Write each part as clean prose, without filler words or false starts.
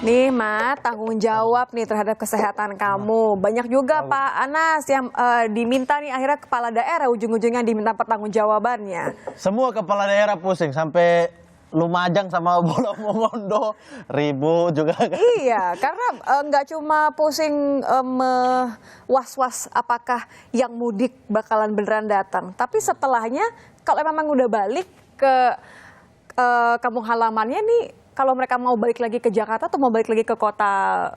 Nih, Mat, tanggung jawab nih terhadap kesehatan kamu. Banyak juga Pak Anas yang diminta nih akhirnya kepala daerah ujung-ujungnya diminta pertanggungjawabannya. Semua kepala daerah pusing sampai Lumajang sama Bola Mongondo ribu juga kan. Iya, karena nggak cuma pusing was-was apakah yang mudik bakalan beneran datang, tapi setelahnya kalau memang udah balik ke kampung halamannya nih, kalau mereka mau balik lagi ke Jakarta atau mau balik lagi ke kota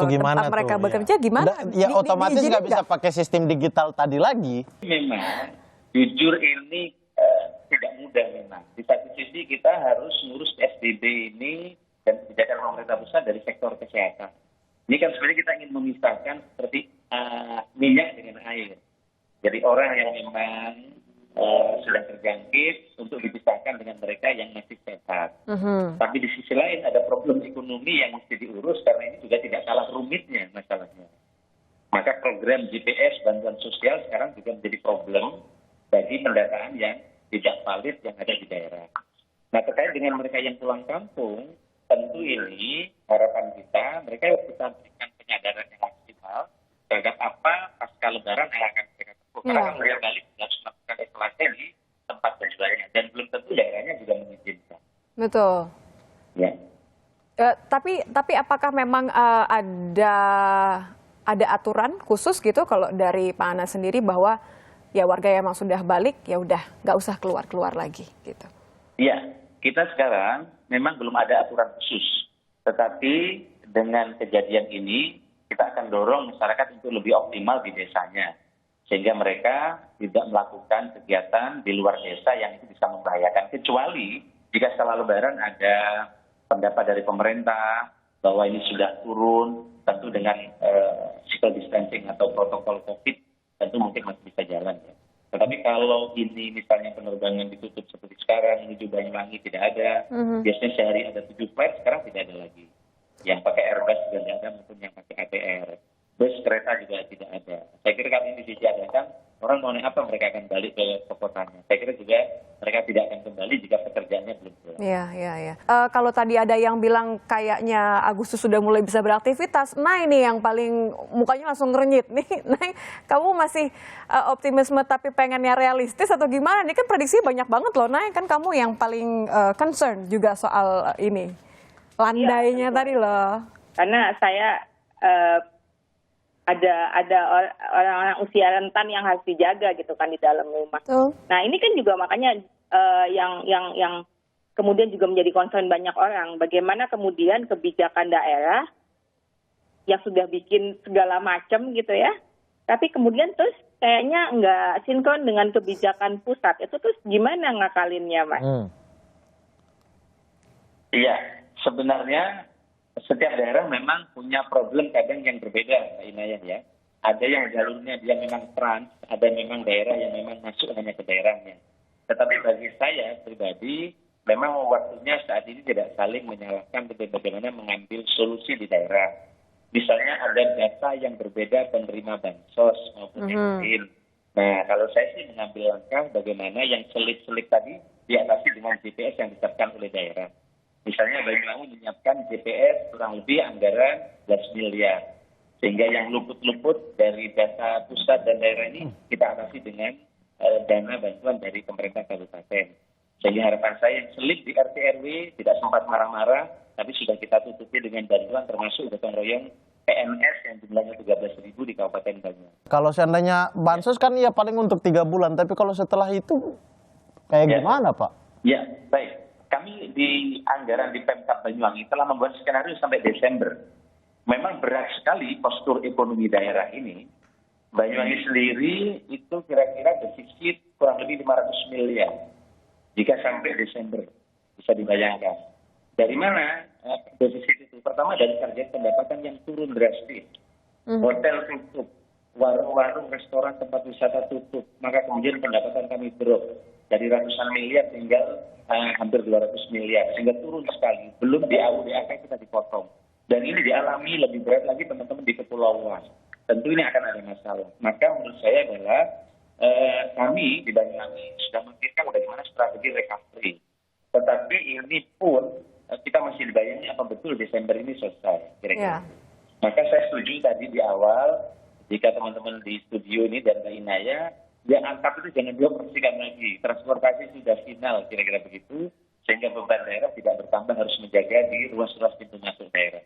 tempat mereka bekerja, gimana? Ya otomatis nggak bisa pakai sistem digital tadi lagi. Memang jujur ini tidak mudah memang. Di satu sisi kita harus ngurus PSBB ini dan kebijakan pemerintah pusat dari sektor kesehatan. Ini kan sebenarnya kita ingin memisahkan seperti minyak dengan air. Jadi orang yang memang sudah terjangkit untuk dipisahkan dengan mereka yang masih sehat. Tapi di sisi lain ada problem ekonomi yang mesti diurus karena ini juga tidak kalah rumitnya masalahnya. Maka program GPS bantuan sosial sekarang juga menjadi problem bagi pendataan yang tidak valid yang ada di daerah. Nah, terkait dengan mereka yang pulang kampung, tentu ini harapan kita, mereka harus kita berikan penyadaran yang maksimal terhadap apa pasca lebaran yang akan mereka tempuh. Karena kan mereka balik harus melakukan isolasi di tempat tujuannya dan belum tentu daerahnya juga mengizinkan. Betul. Ya. Tapi apakah memang ada aturan khusus gitu kalau dari Pak Anas sendiri bahwa ya warga yang memang sudah balik ya udah nggak usah keluar lagi gitu? Iya, kita sekarang memang belum ada aturan khusus, tetapi dengan kejadian ini kita akan dorong masyarakat untuk lebih optimal di desanya, sehingga mereka tidak melakukan kegiatan di luar desa yang itu bisa membahayakan, kecuali jika setelah lebaran ada pendapat dari pemerintah bahwa ini sudah turun, tentu dengan physical distancing atau protokol COVID, tentu mungkin masih bisa jalan ya. Tetapi kalau ini misalnya penerbangan ditutup seperti sekarang, menuju Banyuwangi tidak ada, biasanya sehari ada 7 flight, sekarang tidak ada lagi. Yang pakai Airbus juga tidak ada, maupun yang pakai ATR. Bus kereta juga tidak ada. Saya kira kalau ini ditiadakan, orang mau naik apa mereka akan balik ke kotanya. Saya kira juga mereka tidak akan kembali jika pekerjaannya belum pulang. Iya. Kalau tadi ada yang bilang kayaknya Agustus sudah mulai bisa beraktivitas, nah ini yang paling mukanya langsung ngerenyit nih. Nah, kamu masih optimisme tapi pengennya realistis atau gimana? Ini kan prediksi banyak banget loh, nah kan kamu yang paling concern juga soal ini. Landainya tadi loh. Karena saya ada orang-orang usia rentan yang harus dijaga gitu kan di dalam rumah. Nah ini kan juga makanya yang kemudian juga menjadi concern banyak orang. Bagaimana kemudian kebijakan daerah yang sudah bikin segala macam gitu ya, tapi kemudian terus kayaknya nggak sinkron dengan kebijakan pusat. Itu terus gimana ngakalinnya, Mas? Iya, sebenarnya setiap daerah memang punya problem kadang yang berbeda, Mbak Inayah ya. Ada yang jalurnya dia memang trans, ada memang daerah yang memang masuk hanya ke daerahnya. Tetapi bagi saya pribadi, memang waktunya saat ini tidak saling menyalahkan bagaimana mengambil solusi di daerah. Misalnya ada data yang berbeda penerima bansos maupun yang lain. Nah, kalau saya sih mengambil langkah bagaimana yang selik-selik tadi diatasi dengan GPS yang ditetapkan oleh daerah. Misalnya Banyuwangi menyiapkan GPS kurang lebih anggaran 11 miliar. Sehingga yang luput-luput dari data pusat dan daerah ini kita atasi dengan dana bantuan dari pemerintah kabupaten. Sehingga harapan saya yang selip di RT RW tidak sempat marah-marah, tapi sudah kita tutupi dengan bantuan termasuk gotong royong PNS yang jumlahnya 13.000 di Kabupaten Banyuwangi. Kalau seandainya bansos kan ya paling untuk 3 bulan, tapi kalau setelah itu kayak gimana Pak? Ya, baik. Kami di anggaran di Pemkab Banyuwangi telah membuat skenario sampai Desember. Memang berat sekali postur ekonomi daerah ini. Banyuwangi sendiri itu kira-kira defisit kurang lebih 500 miliar. Jika sampai Desember, bisa dibayangkan. Dari mana defisit itu? Pertama dari target pendapatan yang turun drastis. Hotel tutup, warung-warung, restoran, tempat wisata tutup. Maka kemudian pendapatan kami drop. Dari ratusan miliar tinggal hampir 200 miliar. Sehingga turun sekali. Belum di AUDAK kita dipotong. Dan ini dialami lebih berat lagi teman-teman di kepulauan. Tentu ini akan ada masalah. Maka menurut saya adalah kami di Banyuwangi sudah memikirkan bagaimana strategi recovery. Tetapi ini pun kita masih dibayangin apa betul Desember ini selesai kira-kira. Ya. Maka saya setuju tadi di awal, jika teman-teman di studio ini dan Mbak Inaya, yang angkat itu jangan dioperasikan lagi. Transportasi sudah final, kira-kira begitu. Sehingga beban daerah tidak bertambah, harus menjaga di ruas-ruas pintu masuk daerah.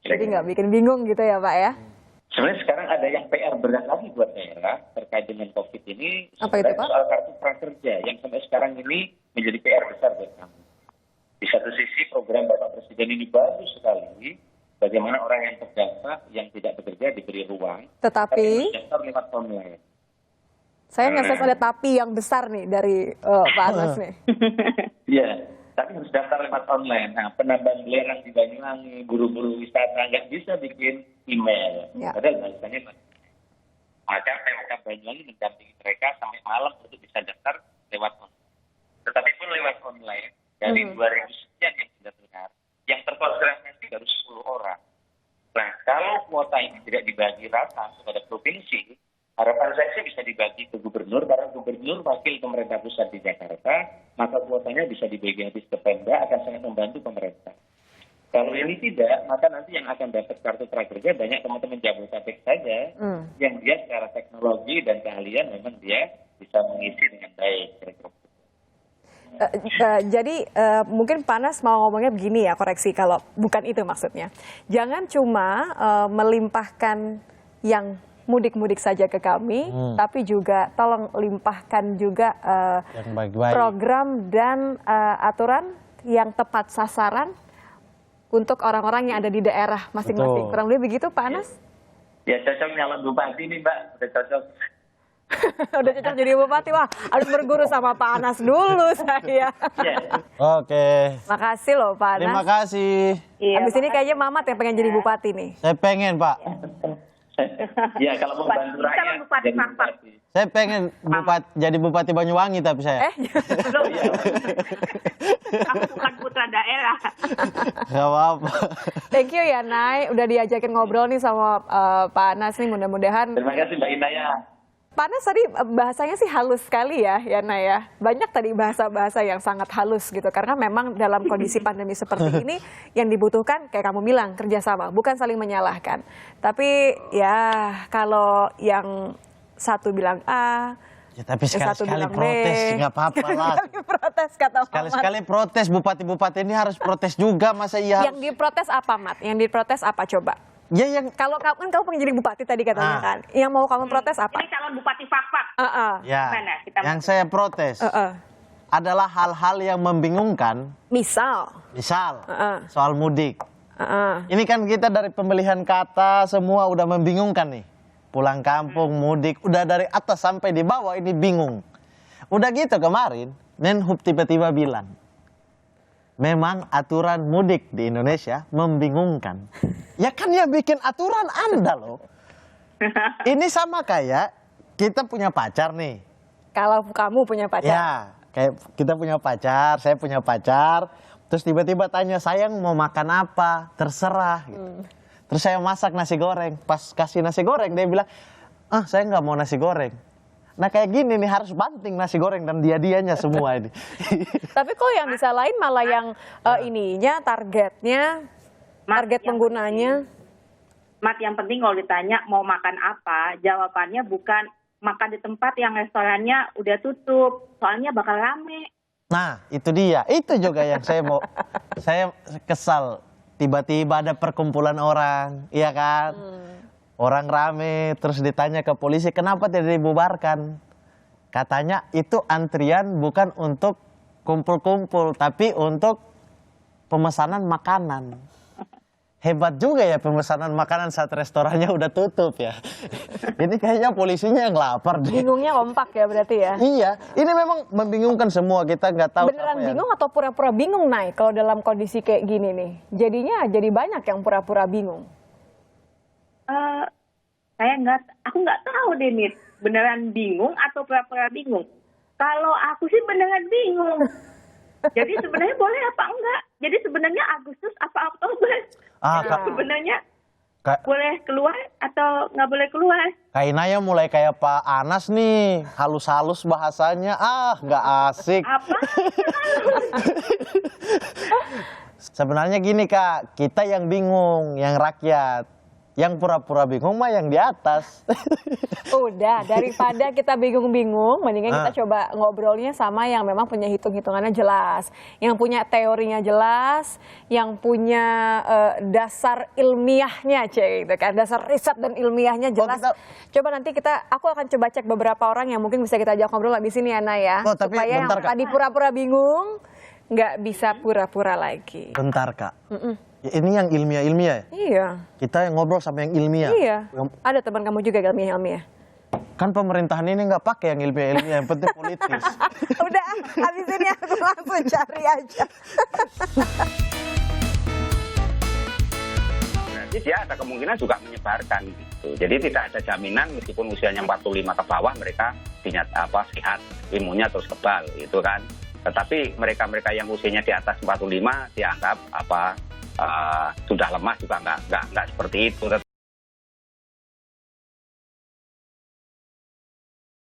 Jadi nggak bikin bingung gitu ya Pak ya? Sebenarnya sekarang ada yang PR berat lagi buat daerah terkait dengan COVID ini. Apa itu, Pak? Soal kartu prakerja yang sampai sekarang ini menjadi PR besar buat kami. Di satu sisi program Bapak Presiden ini bagus sekali. Bagaimana orang yang terdampak, yang tidak bekerja diberi ruang. Tetapi Daftar lewat online. saya nggak ada tapi yang besar nih dari Pak Anas nih. Iya, tapi harus daftar lewat online. Nah, penambahan belerang di Banyuwangi, buru-buru wisata nggak bisa bikin email. Ya. Padahal bahasanya maka PMK Banyuwangi mendampingi mereka sampai malam untuk bisa daftar lewat online. Tetapi pun lewat online dari 2.000 sekian yang sudah benar, yang terkonfirmasi baru 10 orang. Nah, kalau kuota ini tidak dibagi rata kepada provinsi, harapan saya sih bisa dibagi ke gubernur, karena gubernur wakil pemerintah pusat di Jakarta, maka kuotanya bisa dibagi habis ke Pemda, akan sangat membantu pemerintah. Kalau ini tidak, maka nanti yang akan dapat kartu prakerja banyak teman-teman Jabodetabek saja, yang dia secara teknologi dan keahlian memang dia bisa mengisi dengan baik. Jadi mungkin Panas mau ngomongnya begini ya, koreksi kalau bukan itu maksudnya. Jangan cuma melimpahkan yang mudik-mudik saja ke kami, tapi juga tolong limpahkan juga Yang baik-baik. program dan aturan yang tepat sasaran untuk orang-orang yang ada di daerah masing-masing. Betul. Kurang lebih begitu Pak Anas? Ya cocok nyalon bupati nih Mbak, udah cocok. Udah cocok jadi bupati, wah harus berguru sama Pak Anas dulu saya. Ya. Oke. Makasih loh Pak Anas. Terima kasih. Abis ini kayaknya Mamat yang pengen jadi bupati nih. Saya pengen, Pak. Ya kalau mau bantu rakyat Bupati jadi Fakfak. bupati. Saya pengen jadi Bupati Banyuwangi tapi saya. Belum. Aku bukan putra daerah. Gak apa-apa. Thank you ya Nay, udah diajakin ngobrol nih sama Pak Anas nih, mudah-mudahan. Terima kasih Mbak Inaya. Pak Anas tadi bahasanya sih halus sekali ya Nay ya. Banyak tadi bahasa-bahasa yang sangat halus gitu, karena memang dalam kondisi pandemi seperti ini yang dibutuhkan kayak kamu bilang kerjasama, bukan saling menyalahkan. Tapi ya kalau yang satu bilang A, Ya, tapi satu sekali-sekali bilang B. protes nggak apa-apa lah. Sekali protes kata Mamat. Sekali-sekali protes, bupati-bupati ini harus protes juga, masa iya? Yang diprotes apa Mat? Yang diprotes apa coba? Ya yang Kalau kamu pengen jadi bupati tadi katanya kan, yang mau kamu protes apa? Ini calon Bupati Fakfak. ya Mana? Kita yang saya protes adalah hal-hal yang membingungkan. Misal, Misal soal mudik. uh-uh. Ini kan kita dari pemilihan kata semua udah membingungkan nih. Pulang kampung, mudik, udah dari atas sampai di bawah ini bingung. Udah gitu kemarin, Menhub tiba-tiba bilang, memang aturan mudik di Indonesia membingungkan. Ya kan ya bikin aturan Anda loh. Ini sama kayak kita punya pacar nih. Kalau kamu punya pacar. Ya, kayak kita punya pacar, saya punya pacar. Terus tiba-tiba tanya, sayang mau makan apa? Terserah. Gitu. Terus saya masak nasi goreng. Pas kasih nasi goreng, dia bilang, saya nggak mau nasi goreng. Nah kayak gini nih, harus banting nasi goreng dan dia-dianya semua ini. Tapi kok yang disalahin malah yang ininya, targetnya, target penggunanya. Mat, yang penting kalau ditanya mau makan apa, jawabannya bukan makan di tempat yang restorannya udah tutup, soalnya bakal rame. Nah itu dia, itu juga yang saya kesal. Tiba-tiba ada perkumpulan orang, iya kan? Orang rame, terus ditanya ke polisi, kenapa tidak dibubarkan? Katanya itu antrian bukan untuk kumpul-kumpul, tapi untuk pemesanan makanan. Hebat juga ya pemesanan makanan saat restorannya udah tutup ya. Ini kayaknya polisinya yang lapar deh. Bingungnya kompak ya berarti ya? Iya, ini memang membingungkan semua, kita nggak tahu. Beneran bingung atau pura-pura bingung Nay kalau dalam kondisi kayak gini nih? Jadinya jadi banyak yang pura-pura bingung. Aku nggak tahu deh Nit, beneran bingung atau pura-pura bingung. Kalau aku sih beneran bingung. Jadi sebenarnya boleh apa enggak? Jadi sebenarnya Agustus apa Oktober? Sebenarnya boleh keluar atau nggak boleh keluar? Kak Inaya mulai kayak Pak Anas nih, halus-halus bahasanya, nggak asik. Apa? Sebenarnya gini Kak, kita yang bingung, yang rakyat. Yang pura-pura bingung mah yang di atas. Udah, daripada kita bingung-bingung, mendingan kita coba ngobrolnya sama yang memang punya hitung-hitungannya jelas. Yang punya teorinya jelas, yang punya dasar ilmiahnya, gitu kan. Dasar riset dan ilmiahnya jelas. Coba nanti aku akan coba cek beberapa orang yang mungkin bisa kita ajak ngobrol di sini ya, Nay ya. Tapi supaya bentar, yang Kak. tadi pura-pura bingung, nggak bisa pura-pura lagi. Bentar Kak. Ya, ini yang ilmiah-ilmiah ya? Iya. Kita yang ngobrol sama yang ilmiah. Iya. Ada teman kamu juga ilmiah-ilmiah. Kan pemerintahan ini nggak pakai yang ilmiah-ilmiah, yang penting politis. Udah, habis ini aku langsung cari aja. Berarti dia ada kemungkinan juga menyebarkan gitu. Jadi tidak ada jaminan meskipun usianya 45 ke bawah mereka sehat, imunnya terus kebal gitu kan. Tetapi mereka-mereka yang usianya di atas 45 dianggap sudah lemah juga nggak seperti itu.